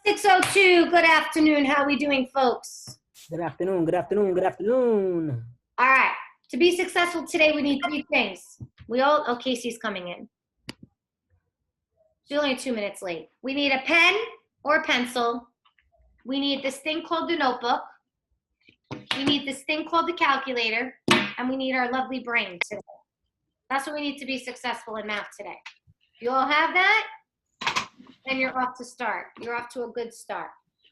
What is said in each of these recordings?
6:02. Good afternoon. How are we doing, folks? Good afternoon, good afternoon, good afternoon. All right. To be successful today, we need three things. Oh, Casey's coming in. She's only 2 minutes late. We need a pen or a pencil. We need this thing called the notebook. We need this thing called the calculator. And we need our lovely brain today. That's what we need to be successful in math today. You all have that? Then you're off to start. You're off to a good start.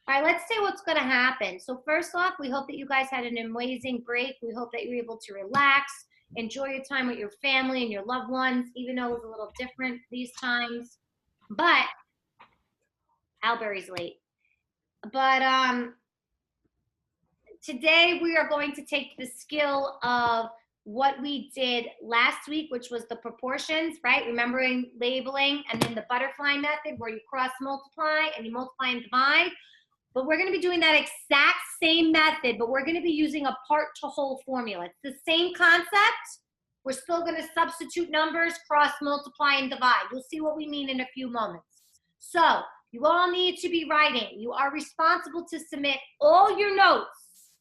All right, let's say what's going to happen. So first off, we hope that you guys had an amazing break. We hope that you're able to relax, enjoy your time with your family and your loved ones, even though it was a little different these times. But Alberry's late. But today we are going to take the skill of what we did last week, which was the proportions, right? Remembering labeling, and then the butterfly method where you cross multiply and you multiply and divide. But we're going to be doing that exact same method, but we're going to be using a part to whole formula. It's the same concept. We're still going to substitute numbers, cross multiply and divide. You'll see what we mean in a few moments. So you all need to be writing. You are responsible to submit all your notes.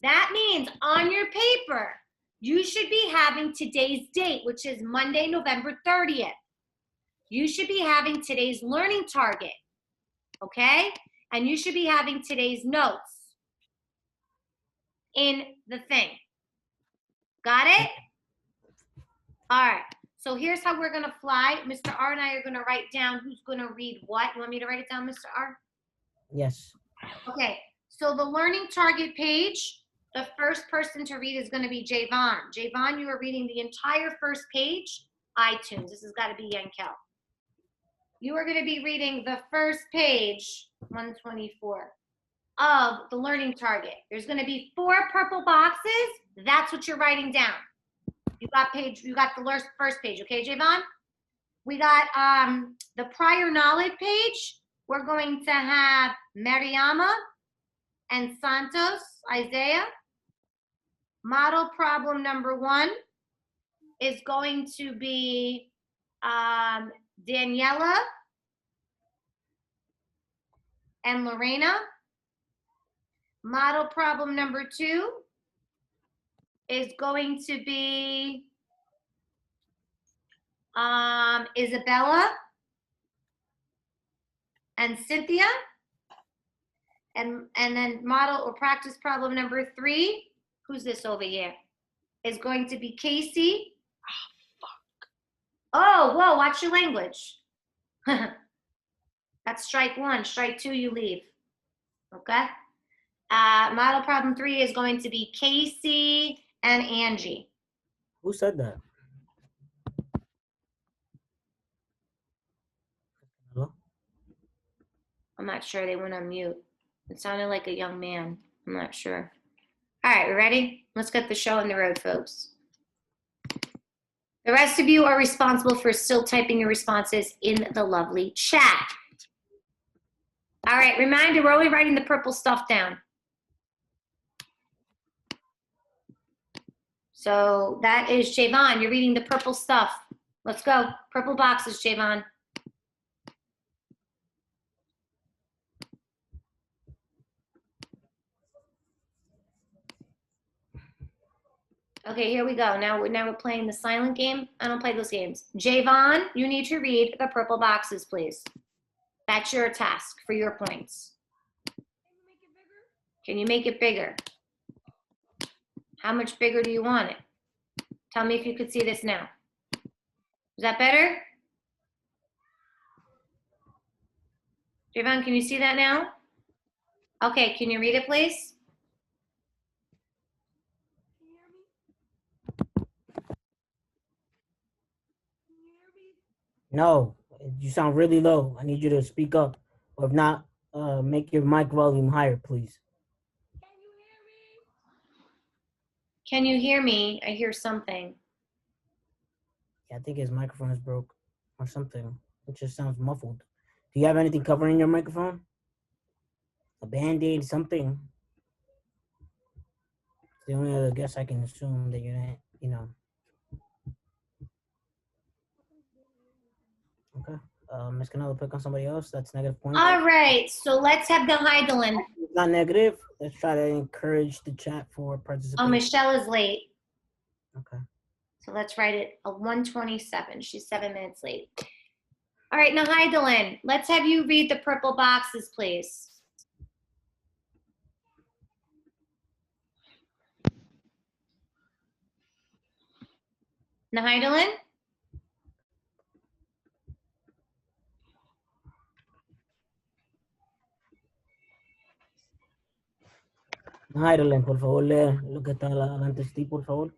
That means on your paper, you should be having today's date, which is Monday, November 30th. You should be having today's learning target, okay? And you should be having today's notes in the thing. Got it? All right. So here's how we're going to fly. Mr. R and I are going to write down who's going to read what. You want me to write it down, Mr. R? Yes. Okay. So the learning target page, the first person to read is going to be Javon. Javon, you are reading the entire first page, iTunes. This has got to be Yankel. You are going to be reading the first page, 124, of the learning target. There's going to be 4 purple boxes. That's what you're writing down. You got the first page, okay, Javon? We got the prior knowledge page. We're going to have Mariama and Santos, Isaiah. Model problem number 1 is going to be Daniela and Lorena. Model problem number 2 is going to be Isabella and Cynthia. And then model or practice problem number 3, who's this over here, is going to be Casey. Oh, fuck. Oh, whoa, watch your language. That's strike 1. Strike 2, you leave. Okay? Model problem 3 is going to be Casey and Angie. Who said that? Hello? I'm not sure. They went on mute. It sounded like a young man. I'm not sure. All right, we ready? Let's get the show on the road, folks. The rest of you are responsible for still typing your responses in the lovely chat. All right, reminder, we're only writing the purple stuff down. So that is Javon. You're reading the purple stuff. Let's go. Purple boxes, Javon. Okay, here we go. Now we're playing the silent game. I don't play those games. Javon, you need to read the purple boxes, please. That's your task for your points. Can you make it bigger? How much bigger do you want it? Tell me if you could see this now. Is that better? Javon, can you see that now? Okay, can you read it, please? No, you sound really low. I need you to speak up. Or if not, make your mic volume higher, please. Can you hear me? I hear something. Yeah, I think his microphone is broke or something. It just sounds muffled. Do you have anything covering your microphone? A Band-Aid, something? It's the only other guess I can assume that you're, you know. Okay. Ms. Canelo, pick on somebody else that's negative points. All right, so let's have the Heidelin. It's not negative. Let's try to encourage the chat for participation. Oh, Michelle is late. Okay. So let's write it a 1:27. She's 7 minutes late. All right, now Heidelin, let's have you read the purple boxes, please. Heidelin? Heidelin, por favor, lee lo que está delante de ti, por favor.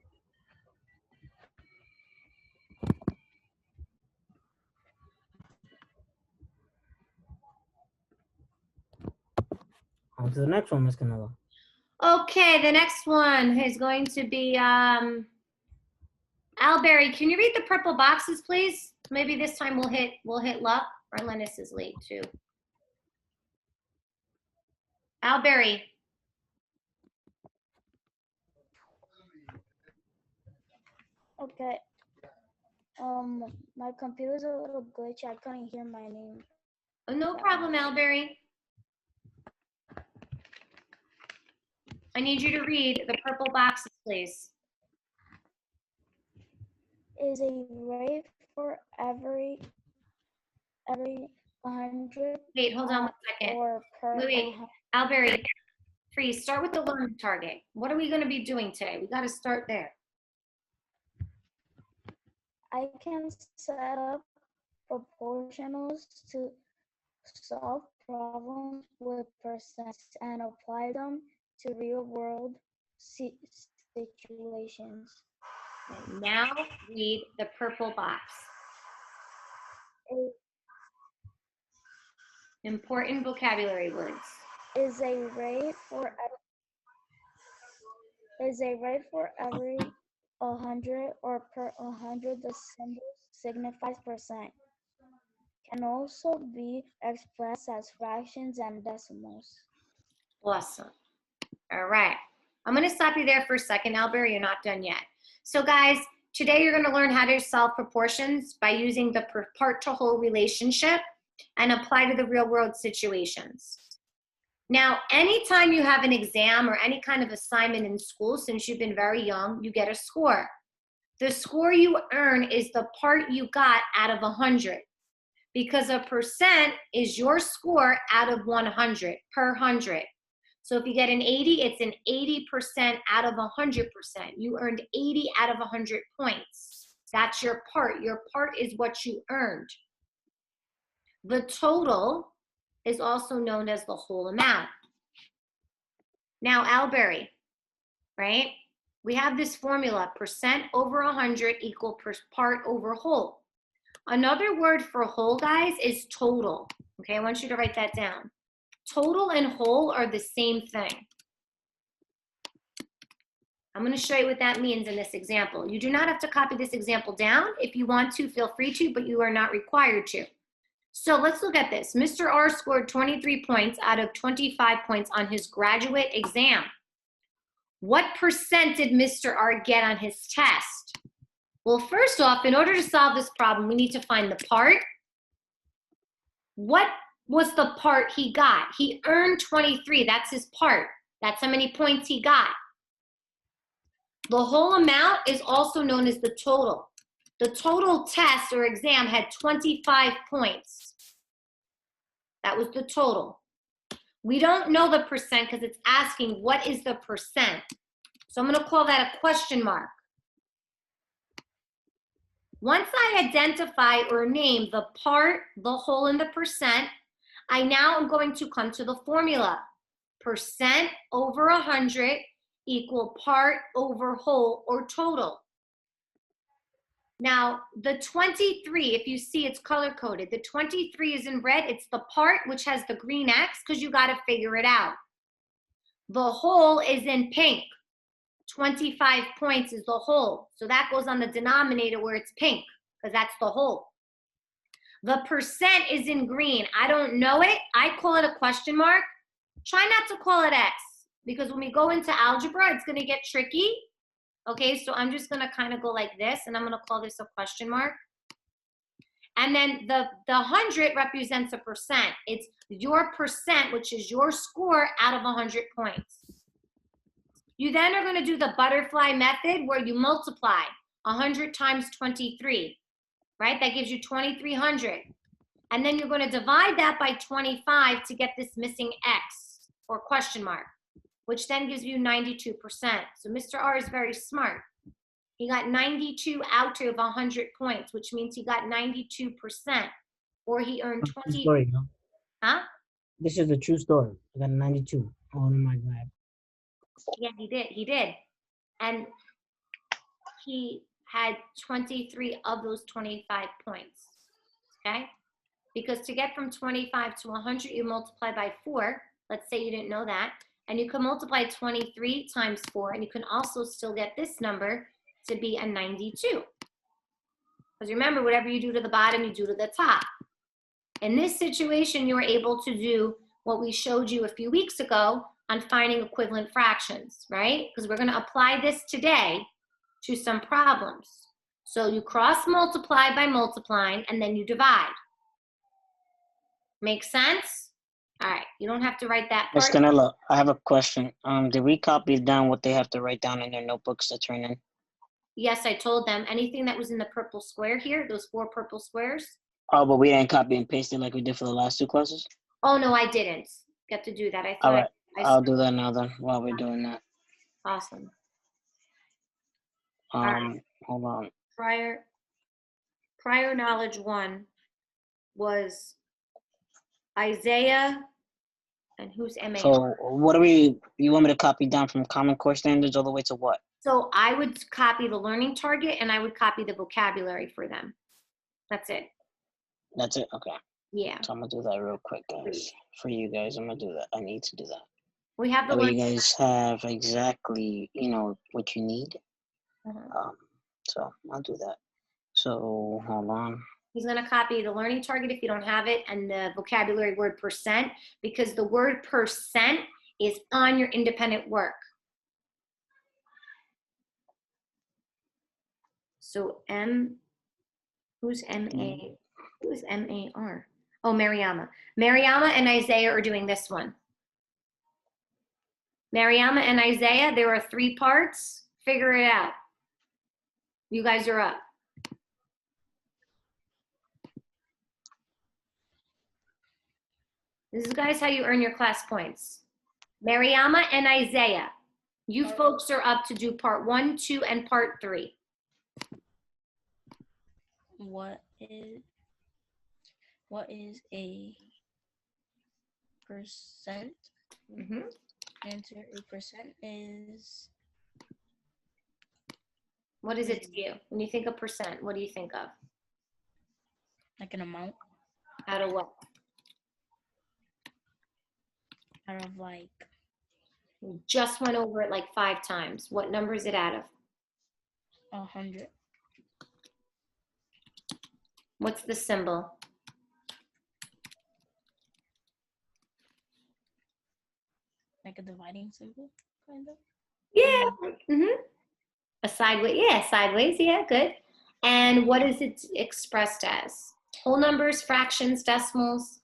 On to the next one, Ms. Canelo. Okay, the next one is going to be Alberry. Can you read the purple boxes, please? Maybe this time we'll hit luck. Or Lennis is late too. Alberry. Okay. My computer's a little glitchy. I couldn't hear my name. Oh, no problem, Alberry. I need you to read the purple boxes, please. Is a rate for every 100. Wait, hold on 1 second. Or per. Wait, Alberry, freeze. Start with the learn target. What are we going to be doing today? We got to start there. I can set up proportionals to solve problems with percents and apply them to real world situations. And now read the purple box. Important vocabulary words. Is a rate for every 100 or per 100. The symbol signifies percent. Can also be expressed as fractions and decimals. Awesome. All right. I'm going to stop you there for a second, Albert. You're not done yet. So guys, today you're going to learn how to solve proportions by using the part to whole relationship and apply to the real world situations. Now, anytime you have an exam or any kind of assignment in school, since you've been very young, you get a score. The score you earn is the part you got out of 100, because a percent is your score out of 100 per 100. So if you get an 80, it's an 80% out of 100%. You earned 80 out of 100 points. That's your part. Your part is what you earned. The total is also known as the whole amount. Now, Alberry, right? We have this formula, percent over 100 equal part over whole. Another word for whole, guys, is total. Okay, I want you to write that down. Total and whole are the same thing. I'm going to show you what that means in this example. You do not have to copy this example down. If you want to, feel free to, but you are not required to. So let's look at this. Mr. R scored 23 points out of 25 points on his graduate exam. What percent did Mr. R get on his test? Well, first off, in order to solve this problem, we need to find the part. What was the part he got? He earned 23. That's his part. That's how many points he got. The whole amount is also known as the total. The total test or exam had 25 points. That was the total. We don't know the percent because it's asking what is the percent. So I'm going to call that a question mark. Once I identify or name the part, the whole, and the percent, I now am going to come to the formula. Percent over 100 equal part over whole or total. Now, the 23, if you see it's color-coded, the 23 is in red. It's the part which has the green X because you got to figure it out. The whole is in pink. 25 points is the whole. So that goes on the denominator where it's pink because that's the whole. The percent is in green. I don't know it. I call it a question mark. Try not to call it X because when we go into algebra, it's going to get tricky. Okay, so I'm just going to kind of go like this, and I'm going to call this a question mark. And then the 100 represents a percent. It's your percent, which is your score out of 100 points. You then are going to do the butterfly method where you multiply 100 times 23, right? That gives you 2,300. And then you're going to divide that by 25 to get this missing X or question mark, which then gives you 92%. So Mr. R is very smart. He got 92 out of 100 points, which means he got 92%, or he earned True 20. story, no? Huh? This is a true story. I got a 92. Oh my God. Yeah, he did. He did. And he had 23 of those 25 points. Okay? Because to get from 25 to 100, you multiply by 4. Let's say you didn't know that. And you can multiply 23 times 4, and you can also still get this number to be a 92. Because remember, whatever you do to the bottom, you do to the top. In this situation, you were able to do what we showed you a few weeks ago on finding equivalent fractions, right? Because we're going to apply this today to some problems. So you cross multiply by multiplying, and then you divide. Make sense? All right, you don't have to write that Ms. part. Canella, I have a question. Did we copy down what they have to write down in their notebooks to turn in? Yes, I told them anything that was in the purple square here, those 4 purple squares. Oh, but we didn't copy and paste it like we did for the last 2 classes? Oh, no, I didn't get to do that. I All thought right, I I'll do that now then, while we're doing that. Awesome. right. Hold on. Prior knowledge 1 was Isaiah, and who's MA? So what do you want me to copy down from Common Core Standards all the way to what? So I would copy the learning target, and I would copy the vocabulary for them. That's it. That's it? Okay. Yeah. So I'm gonna do that real quick, guys. For you guys, I'm gonna do that. I need to do that. We have the That way you learning. guys have exactly, what you need. Uh-huh. So I'll do that. So hold on. He's going to copy the learning target if you don't have it, and the vocabulary word percent, because the word percent is on your independent work. So who's M-A? Who's M-A-R? Oh, Mariama. Mariama and Isaiah are doing this one. Mariama and Isaiah, there are 3 parts. Figure it out. You guys are up. This is, guys, how you earn your class points. Mariama and Isaiah, you folks are up to do part 1, 2, and part 3. What is a percent? Mm-hmm. Answer: a percent is. What is it to you? When you think of percent, what do you think of? Like an amount Out of what? out of like We just went over it like 5 times. What number is it out of? 100. What's the symbol? Like a dividing symbol, kind of. Yeah. Mm-hmm. A sideways. Yeah, sideways. Yeah, good. And what is it expressed as? Whole numbers, fractions, decimals?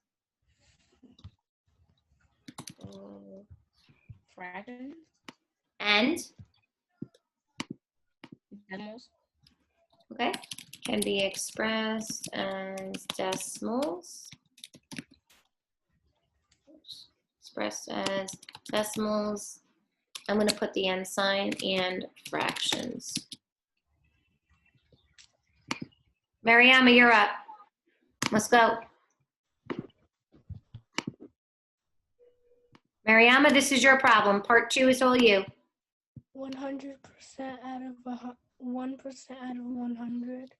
Fractions. And? Decimals. Okay. Can be expressed as decimals. Expressed as decimals. I'm going to put the end sign and fractions. Mariama, you're up. Let's go. Mariama, this is your problem. Part 2 is all you. 100% out of 1% out of 100.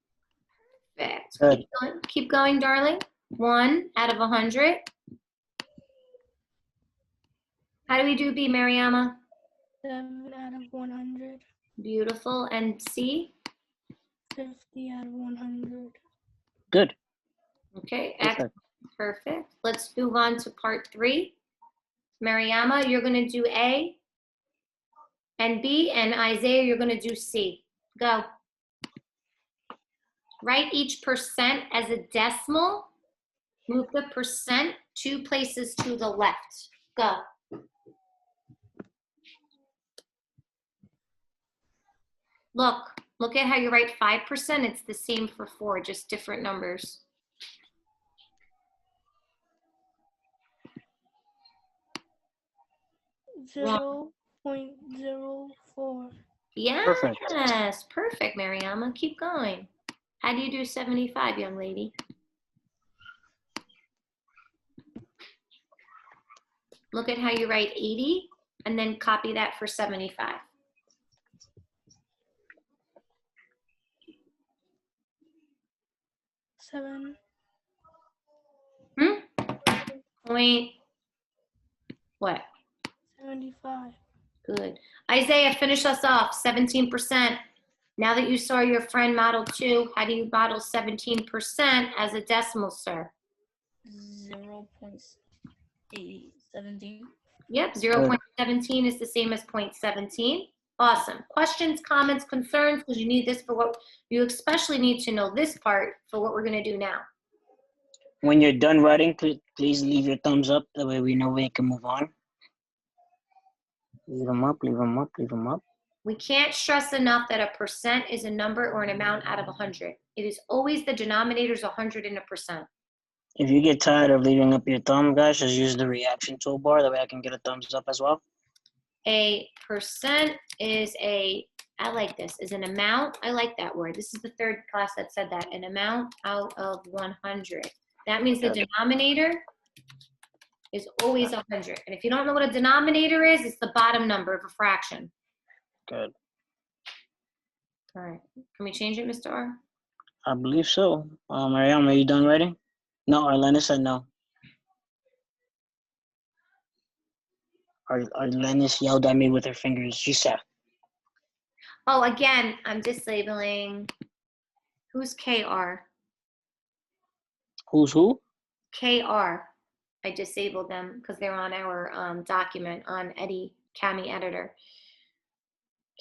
Perfect. Good. Keep going, darling. 1 out of 100. How do we do B, Mariama? 7 out of 100. Beautiful. And C? 50 out of 100. Good. Okay, Perfect. perfect. Let's move on to part 3. Mariama, you're going to do A and B, and Isaiah, you're going to do C. Go. write each percent as a decimal. Move the percent 2 places to the left. Go. Look at how you write 5%. It's the same for 4, just different numbers. Zero 0.04. Yes, perfect, Mariama. Keep going. How do you do 75, young lady? Look at how you write 80 and then copy that for 75. Seven. Point, what? 75. Good. Isaiah, finish us off, 17%. Now that you saw your friend model 2, how do you model 17% as a decimal, sir? 0.817. Yep, 0.17 is the same as 0.17. Awesome. Questions, comments, concerns, because you need this for what, you especially need to know this part for what we're gonna do now. When you're done writing, please leave your thumbs up. That way we know we can move on. Leave them up, leave them up, leave them up. We can't stress enough that a percent is a number or an amount out of 100. It is always the denominator's 100 and a percent. If you get tired of leaving up your thumb, guys, just use the reaction toolbar. That way I can get a thumbs up as well. A percent is a, I like this, is an amount. I like that word. This is the third class that said that, an amount out of 100. That means the denominator is always 100. And if you don't know what a denominator is, it's the bottom number of a fraction. Good. All right. Can we change it, Mr. R? I believe so. Mariam, are you done writing? No, Arlena said no. Arlena yelled at me with her fingers. She said, Oh, again, I'm disabeling. Who's KR? who's who? KR. I disabled them because they're on our document on Eddie Cami Editor.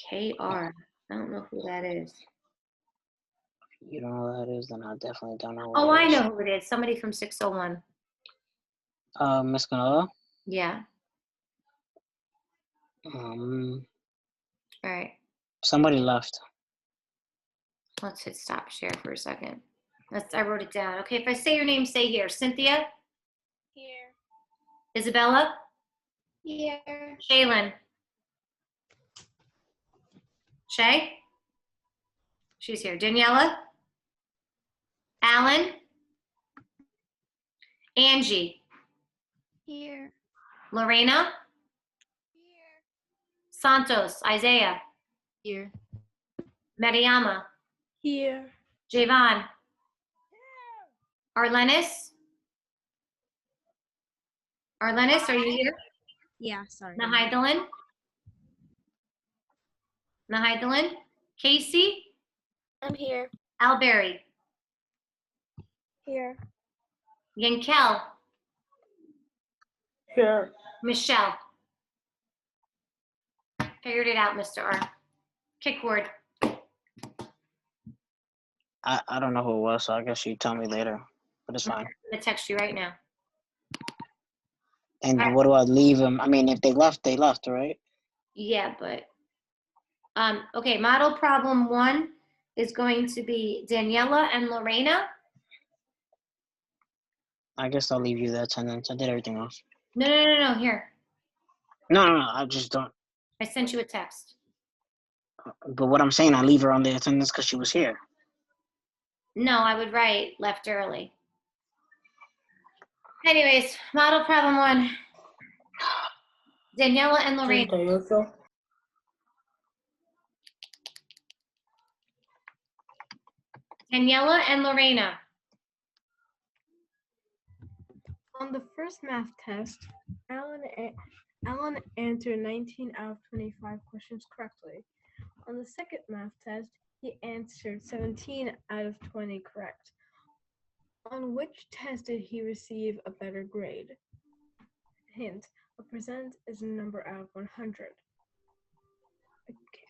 KR. I don't know who that is. You don't know who that is, then I definitely don't know. Oh, I know who it is. Somebody from 601. Miss Canela? Yeah. All right. Somebody left. Let's hit stop share for a second. I wrote it down. Okay, if I say your name, say here. Cynthia? Here. Isabella? Here. Shaylin? Shay? She's here. Daniela? Alan? Angie? Here. Lorena? Here. Santos? Isaiah? Here. Mariama? Here. Javon? Arlenis? Arlenis, are you here? Yeah, sorry. Nahidalin? Nahidalin? Casey? I'm here. Alberry? Here. Yankel? Here. Michelle? Figured it out, Mr. R. Kick word. I don't know who it was, so I guess you tell me later. But it's fine. I'm gonna text you right now. And Alright. what do I leave them? I mean, if they left, right? Yeah, but okay, model problem 1 is going to be Daniela and Lorena. I guess I'll leave you the attendance. I did everything else. No, here. No, I just don't. I sent you a text. But what I'm saying, I leave her on the attendance because she was here. No, I would write left early. Anyways, model problem 1. Daniela and Lorena. Daniela and Lorena. On the first math test, Alan answered 19 out of 25 questions correctly. On the second math test, he answered 17 out of 20 correct. On which test did he receive a better grade? Hint, a percent is a number out of 100. Okay.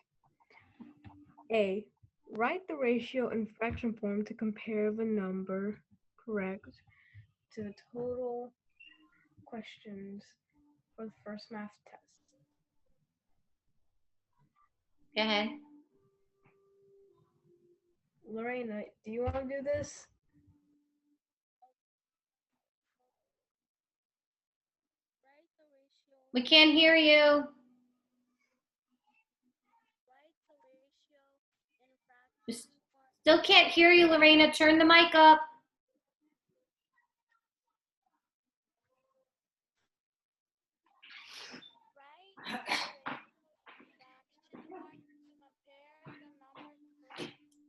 A, Write the ratio in fraction form to compare the number correct to the total questions for the first math test. Go ahead. Lorena, do you want to do this? We can't hear you. Still can't hear you, Lorena. Turn the mic up.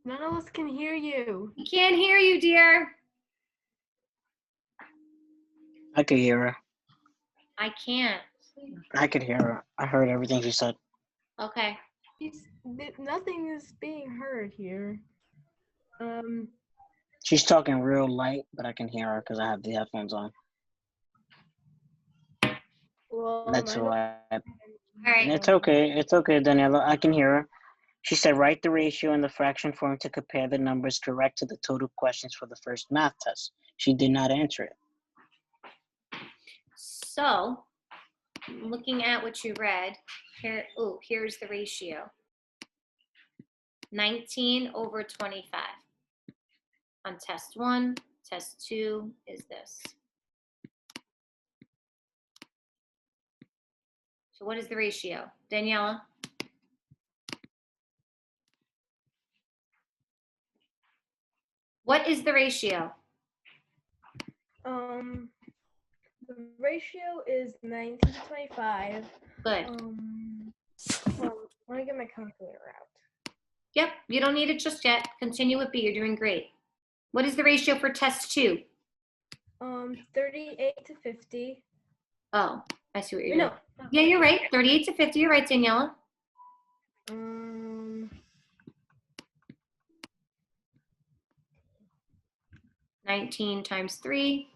None of us can hear you. We can't hear you, dear. I could hear her. I can't. I could hear her. I heard everything she said. Okay. Nothing is being heard here. She's talking real light, but I can hear her because I have the headphones on. Well, That's mine why. All right. It's okay. It's okay, Daniela. I can hear her. She said, write the ratio in the fraction form to compare the numbers correct to the total questions for the first math test. She did not answer it. So, looking at what you read, here, oh, here's the ratio. 19/25. On test 1, test 2 is this. So what is the ratio? Daniela? What is the ratio? The ratio is 19 to 25. Good. Let me get my calculator out. Yep, you don't need it just yet. Continue with B, you're doing great. What is the ratio for test 2? 38 to 50. Oh, I see what you're doing. No. Yeah, you're right. 38 to 50, you're right, Daniela. 19 times 3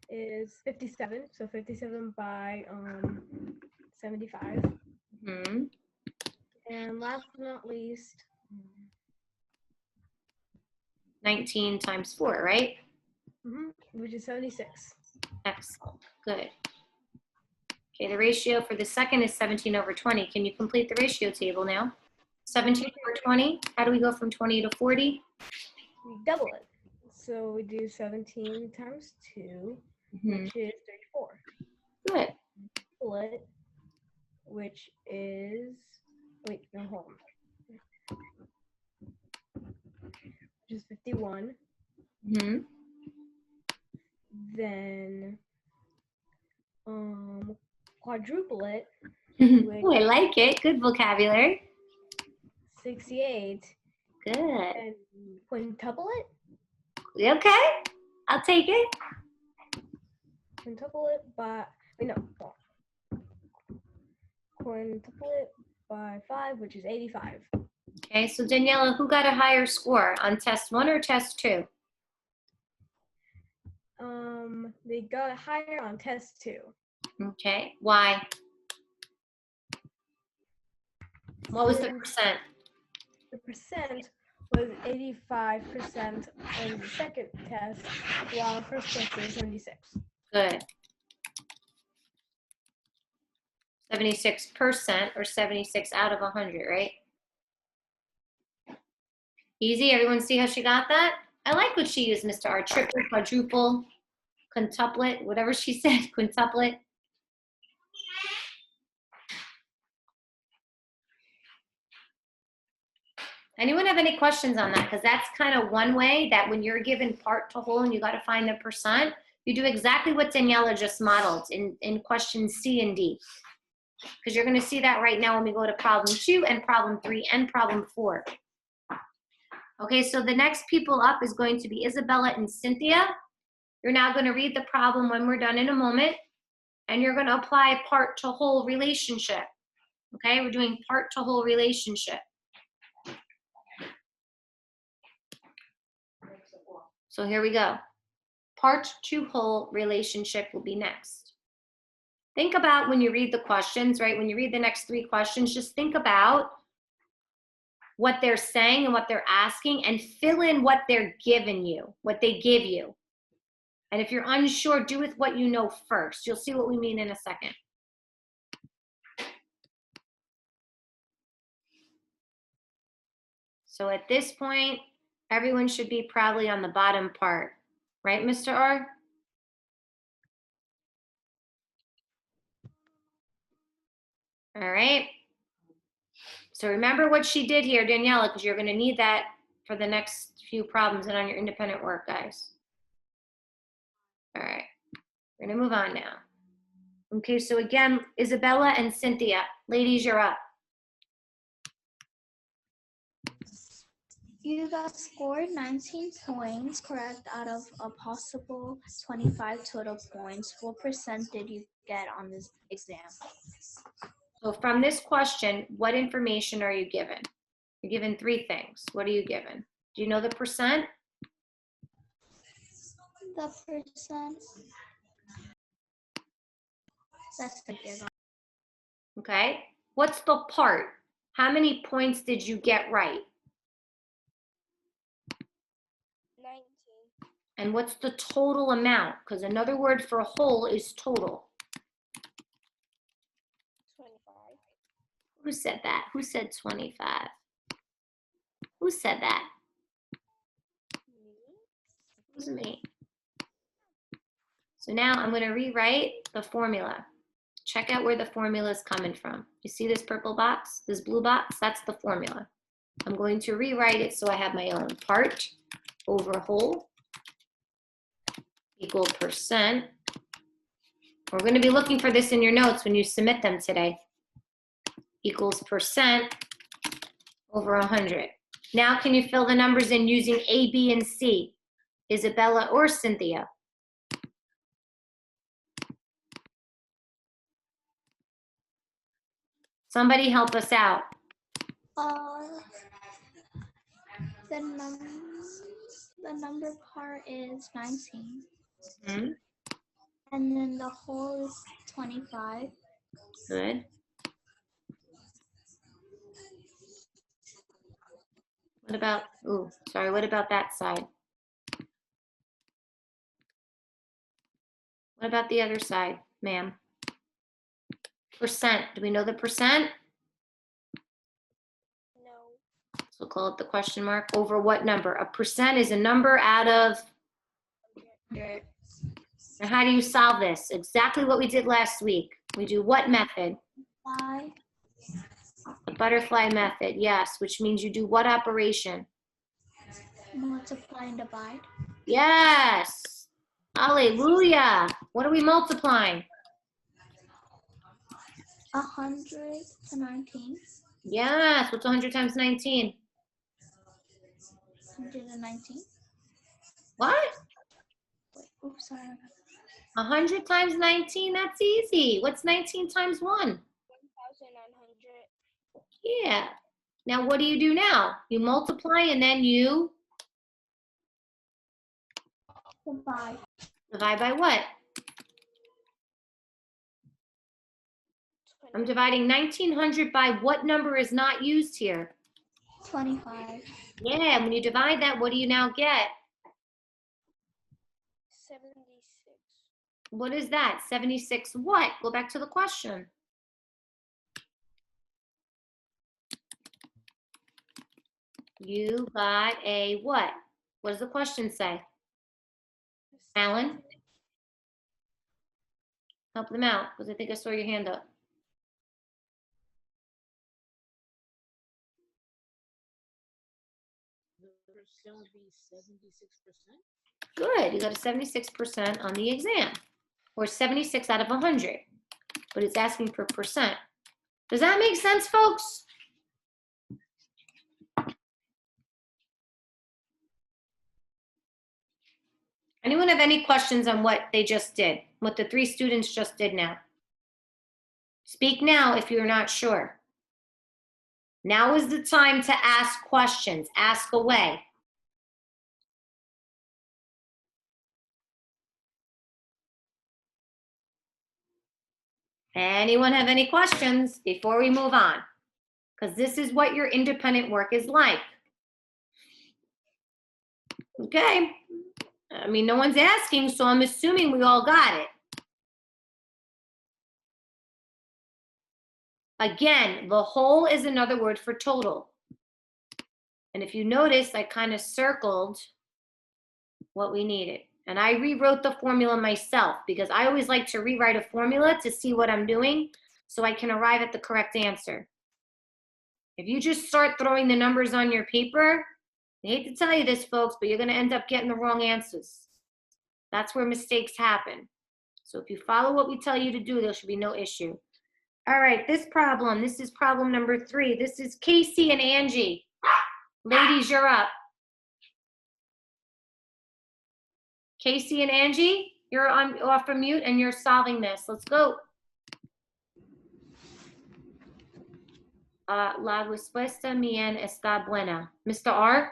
is 57. So 57 by 75. Mm-hmm. And last but not least, 19 times 4, right? which is 76. Excellent. Good. Okay, the ratio for the second is 17/20. Can you complete the ratio table now? 17/20. How do we go from 20 to 40? We double it. So we do 17 times 2, which is 34. Good. Double it, which is, wait, no, hold on. Which is 51. Then quadruple it. Oh, I like it. Good vocabulary. 68. Good. And quintuple it. Okay, I'll take it. Quintuple it by, wait, no. Quintuple it by 5, which is 85. Okay, so Daniela, who got a higher score on test 1 or test 2? They got higher on test 2. Okay, why? What was the percent? The percent was 85% on the second test, while the first test was 76. Good. 76% or 76 out of 100, right? Easy, everyone see how she got that? I like what she used, Mr. R. Triple, quadruple, quintuplet, whatever she said, quintuplet. Anyone have any questions on that? Because that's kind of one way that when you're given part to whole and you got to find the percent, you do exactly what Daniela just modeled in questions C and D. Because you're going to see that right now when we go to problem 2 and problem 3 and problem 4. Okay, so the next people up is going to be Isabella and Cynthia. You're now going to read the problem when we're done in a moment, and you're going to apply part to whole relationship. Okay, we're doing part to whole relationship. So here we go. Part to whole relationship will be next. Think about when you read the questions, right? When you read the next 3 questions, just think about what they're saying and what they're asking, and fill in what they're giving you, what they give you. And if you're unsure, do with what you know first. You'll see what we mean in a second. So at this point, everyone should be probably on the bottom part, right, Mr. R? All right. So remember what she did here, Daniela, because you're going to need that for the next few problems and on your independent work, guys. All right. We're going to move on now. Okay, so again, Isabella and Cynthia, ladies, you're up. You got scored 19 points correct out of a possible 25 total points. What percent did you get on this exam? So from this question, what information are you given? You're given three things. What are you given? Do you know the percent? The percent. That's the given. Okay. What's the part? How many points did you get right? 19. And what's the total amount? Because another word for whole is total. 25. Who said that? Who said 25? Who said that? It was me. So now I'm going to rewrite the formula. Check out where the formula is coming from. You see this purple box, this blue box? That's the formula. I'm going to rewrite it so I have my own. Part over whole equal percent. We're going to be looking for this in your notes when you submit them today. Equals percent over 100. Now can you fill the numbers in using A, B, and C? Isabella or Cynthia? Somebody help us out. The number part is 19. Hmm? And then the whole is 25. Good. What about, what about that side? What about the other side, ma'am? Percent, do we know the percent? No. So we'll call it the question mark. Over what number? A percent is a number out of, Good. now how do you solve this? Exactly what we did last week. We do what method? Five. The butterfly method, yes, which means you do what operation? Multiply and divide. Yes. Hallelujah. What are we multiplying? 100 to 19. Yes. What's 100 times 19? 119. What? Wait, oops, sorry. 100 times 19? That's easy. What's 19 times 1? 1,900. Yeah. Now what do you do now? You multiply and then you Divide. divide by what? I'm dividing 1900 by what number is not used here? 25. Yeah, when you divide that, what do you now get? 76. What is that? 76 what? Go back to the question. You got a what? What does the question say? Alan? Help them out, because I think I saw your hand up. Would be 76%. Good, you got a 76% on the exam, or 76 out of 100, but it's asking for percent. Does that make sense, folks? Anyone have any questions on what they just did, what the three students just did now? Speak now if you're not sure. Now is the time to ask questions. Ask away. Anyone have any questions before we move on? because this is what your independent work is like. Okay. I mean, no one's asking, so I'm assuming we all got it. Again, the whole is another word for total. And if you notice, I kind of circled what we needed. And I rewrote the formula myself because I always like to rewrite a formula to see what I'm doing so I can arrive at the correct answer. If you just start throwing the numbers on your paper, I hate to tell you this, folks, but you're going to end up getting the wrong answers. That's where mistakes happen. So if you follow what we tell you to do, there should be no issue. All right, this is problem number 3. This is Casey and Angie. Ladies, you're up. Casey and Angie, you're off of mute and you're solving this. Let's go. La respuesta mía está buena. Mr. R?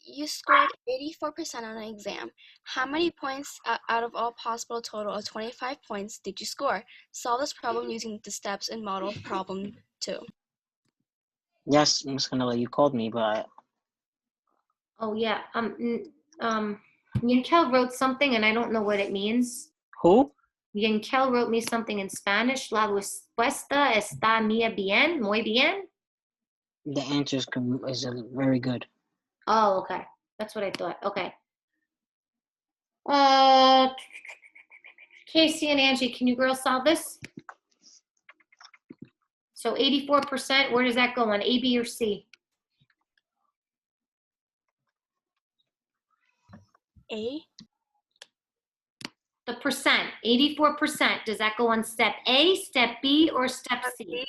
You scored 84% on an exam. How many points out of all possible total of 25 points did you score? Solve this problem using the steps in model problem 2. Yes, Ms. Canela, you called me, but Oh, yeah. Yankel wrote something and I don't know what it means. who? Yankel wrote me something in Spanish. La respuesta está bien, muy bien. The answer is very good. Oh, okay. That's what I thought. Okay. Casey and Angie, can you girls solve this? So 84%, where does that go on? A, B, or C? A. The percent, 84%. Does that go on step A, step B, or step C?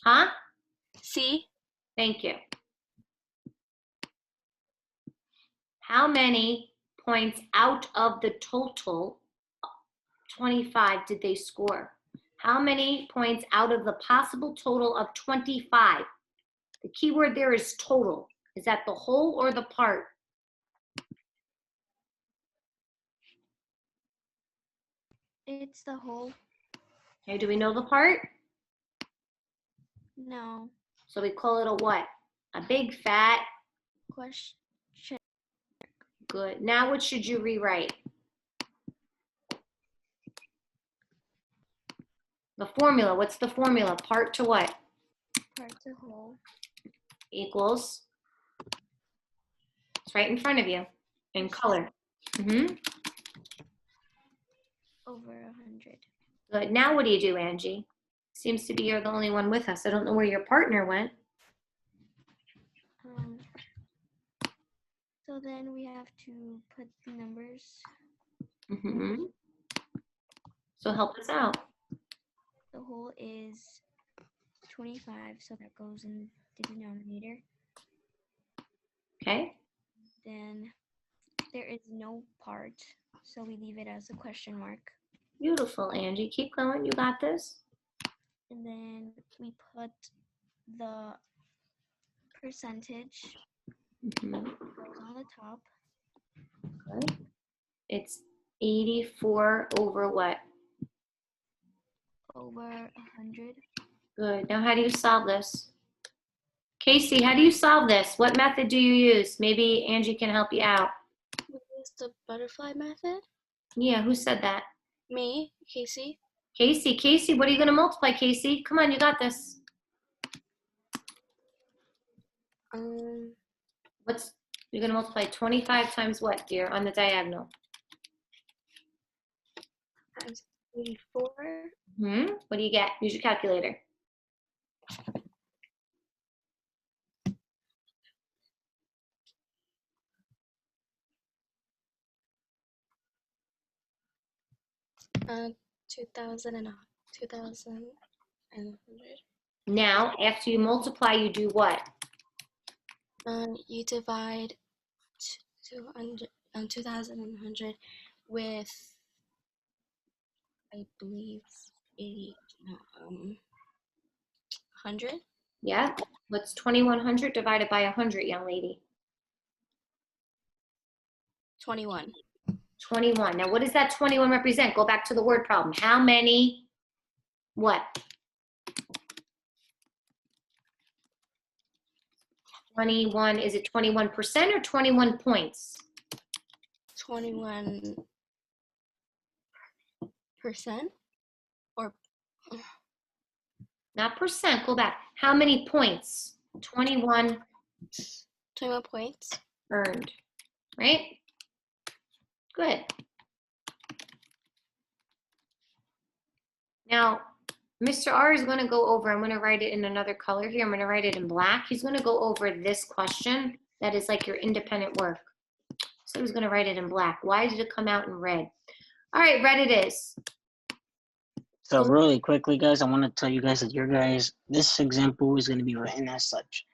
Huh? C. Thank you. How many points out of the total 25 did they score? How many points out of the possible total of 25? The key word there is total. Is that the whole or the part? It's the whole. Okay, do we know the part? No. So we call it a what? A big fat. Question. Good. Now what should you rewrite? The formula. What's the formula? Part to what? Part to whole. Equals. It's right in front of you in color. Mm-hmm. Over 100. Good. Now what do you do, Angie? Seems to be you're the only one with us. I don't know where your partner went. So then we have to put the numbers. Mm-hmm. So help us out. The whole is 25, so that goes in the denominator. Okay. Then there is no part, so we leave it as a question mark. Beautiful, Angie. Keep going. You got this. And then we put the percentage Mm-hmm. goes on the top. Good. It's 84 over what? Over 100. Good. Now how do you solve this? Casey, how do you solve this? What method do you use? Maybe Angie can help you out. We use the butterfly method. Yeah, who said that? Me, Casey. Casey, what are you going to multiply, Casey? Come on, you got this. You're going to multiply 25 times what, dear, on the diagonal? Times 84. What do you get? Use your calculator. Uh, 2,100. Now, after you multiply, you do what? You divide 2,100 with, I believe, 100. Yeah. What's 2,100 divided by 100, young lady? 21. 21. Now, what does that 21 represent? Go back to the word problem. How many, what? 21, is it 21% or 21 points? 21%? Or Not percent, go back. How many points? 21 21 points? earned, right? Good. Now, Mr. R is going to go over, I'm going to write it in another color here. I'm going to write it in black. He's going to go over this question that is like your independent work. So he's going to write it in black. Why did it come out in red? All right, red it is. So really quickly, guys, I want to tell you guys that this example is going to be written as such.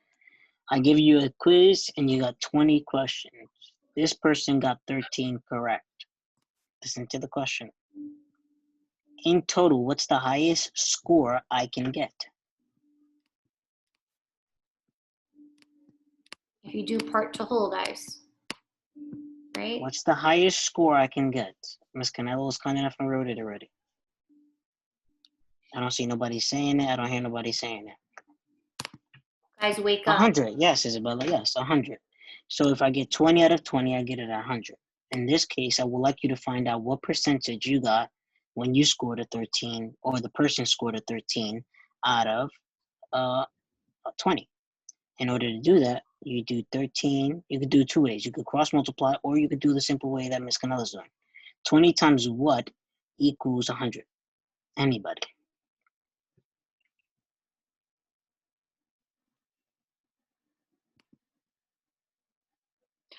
I give you a quiz and you got 20 questions. This person got 13 correct. Listen to the question. In total, what's the highest score I can get? If you do part to whole, guys. Right? What's the highest score I can get? Miss Canelo is kind enough and wrote it already. I don't see nobody saying it. I don't hear nobody saying it. Guys, wake up. 100. Yes, Isabella. Yes, 100. So if I get 20 out of 20, I get it at 100. In this case, I would like you to find out what percentage you got when you scored a 13 or the person scored a 13 out of 20. In order to do that, you do 13. You could do 2 ways. You could cross multiply, or you could do the simple way that Miss Canella's doing. 20 times what equals 100? Anybody?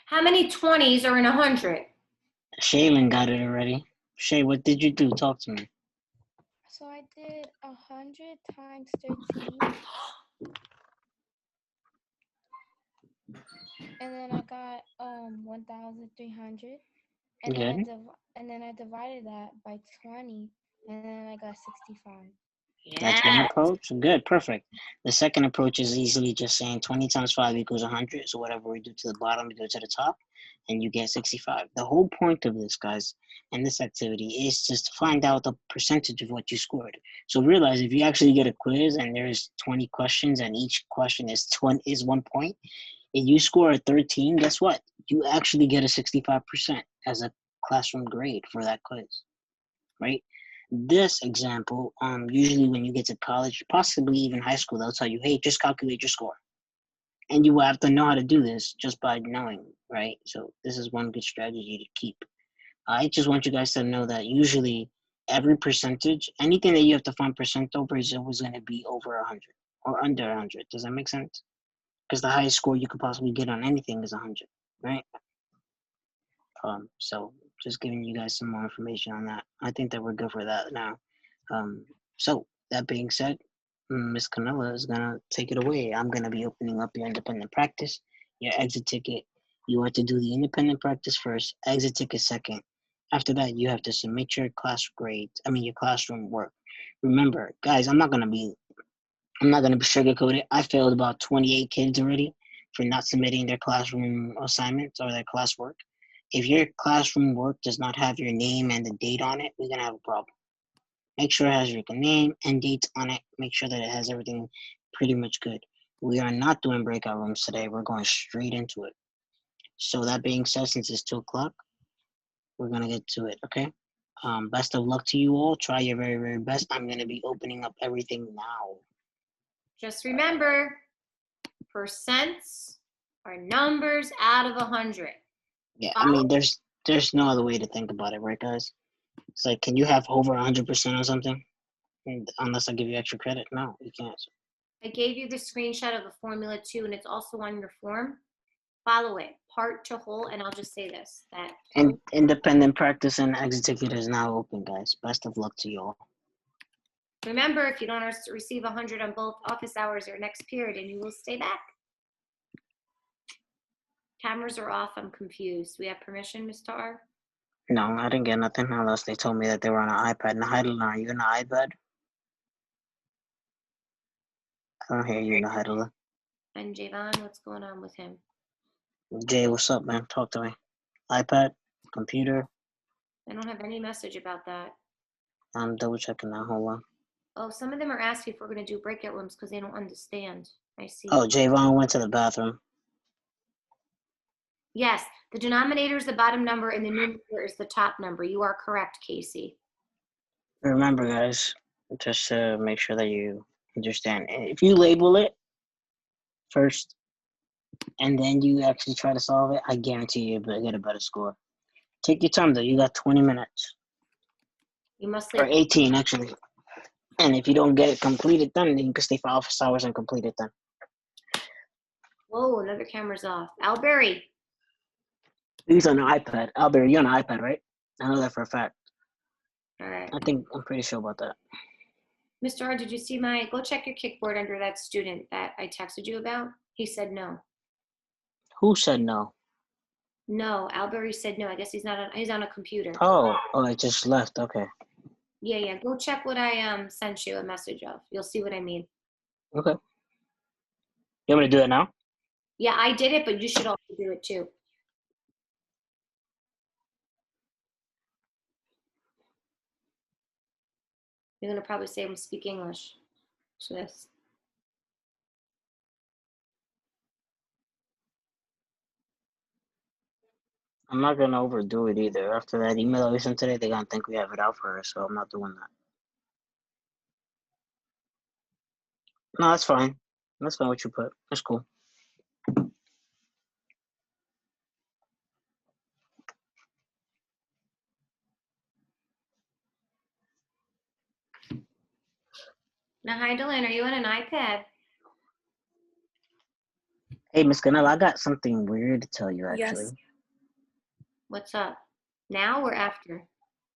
How many 20s are in 100? Shaylin got it already. Shay, what did you do? Talk to me. So I did 100 times 13. And then I got 1,300. And Good. then I divided that by 20, and then I got 65. That's one Yeah. approach. Good, perfect. The second approach is easily just saying 20 times 5 equals 100. So whatever we do to the bottom, we do to the top, and you get 65. The whole point of this, guys, and this activity is just to find out the percentage of what you scored. So realize if you actually get a quiz and there's 20 questions and each question is 1 point, if you score a 13, guess what? You actually get a 65% as a classroom grade for that quiz, right? This example, usually when you get to college, possibly even high school, they'll tell you, hey, just calculate your score. And you will have to know how to do this just by knowing, right? So this is one good strategy to keep. I just want you guys to know that usually every percentage, anything that you have to find percent over is always going to be over 100 or under 100. Does that make sense? Because the highest score you could possibly get on anything is 100, right? So just giving you guys some more information on that. I think that we're good for that now. So that being said, Miss Canella is gonna take it away. I'm gonna be opening up your independent practice, your exit ticket. You are to do the independent practice first, exit ticket second. After that, you have to submit your your classroom work. Remember, guys, I'm not gonna be sugarcoated. I failed about 28 kids already for not submitting their classroom assignments or their classwork. If your classroom work does not have your name and the date on it, we're gonna have a problem. Make sure it has your name and dates on it. Make sure that it has everything pretty much good. We are not doing breakout rooms today. We're going straight into it. So that being said, since it's 2 o'clock, we're gonna get to it, okay? Best of luck to you all. Try your very, very best. I'm gonna be opening up everything now. Just remember, percents are numbers out of 100. Yeah, I mean, there's no other way to think about it, right, guys? It's like, can you have over 100% on something? Unless I give you extra credit? No, you can't. I gave you the screenshot of the formula too, and it's also on your form. Follow it, part to whole, and I'll just say this, that And independent practice and exit ticket is now open, guys. Best of luck to you all. remember, if you don't receive 100 on both office hours or next period, and you will stay back. Cameras are off, I'm confused. We have permission, Mr. R? No, I didn't get nothing unless they told me that they were on an iPad. Nahidullah, are you on an iPad? I don't hear you, Nahidullah. And Javon, what's going on with him? Jay, what's up, man? Talk to me. iPad? Computer? I don't have any message about that. I'm double checking now. Hold on. Oh, some of them are asking if we're going to do breakout rooms because they don't understand. I see. Oh, Javon went to the bathroom. Yes, the denominator is the bottom number and the numerator is the top number. You are correct, Casey. Remember, guys, just to make sure that you understand, if you label it first and then you actually try to solve it, I guarantee you'll get a better score. Take your time, though. You got 20 minutes. You must Or label. 18, actually. And if you don't get it completed then you can stay for office hours and complete it then. Whoa, another camera's off. Alberry. He's on an iPad. Albert, you're on an iPad, right? I know that for a fact. All right. I'm pretty sure about that. Mr. R, did you see go check your kickboard under that student that I texted you about? He said no. Who said no? No, Alberry said no. I guess he's on a computer. Oh, I just left. Okay. Yeah. Go check what I sent you a message of. You'll see what I mean. Okay. You want me to do that now? Yeah, I did it, but you should also do it too. You're gonna probably say, speak English to this. I'm not gonna overdo it either. After that email that we sent today, they're gonna think we have it out for her, so I'm not doing that. No, that's fine. That's fine what you put. That's cool. Now, hi, Dylan. Are you on an iPad? Hey, Miss Canella, I got something weird to tell you, actually. Yes. What's up? Now or after?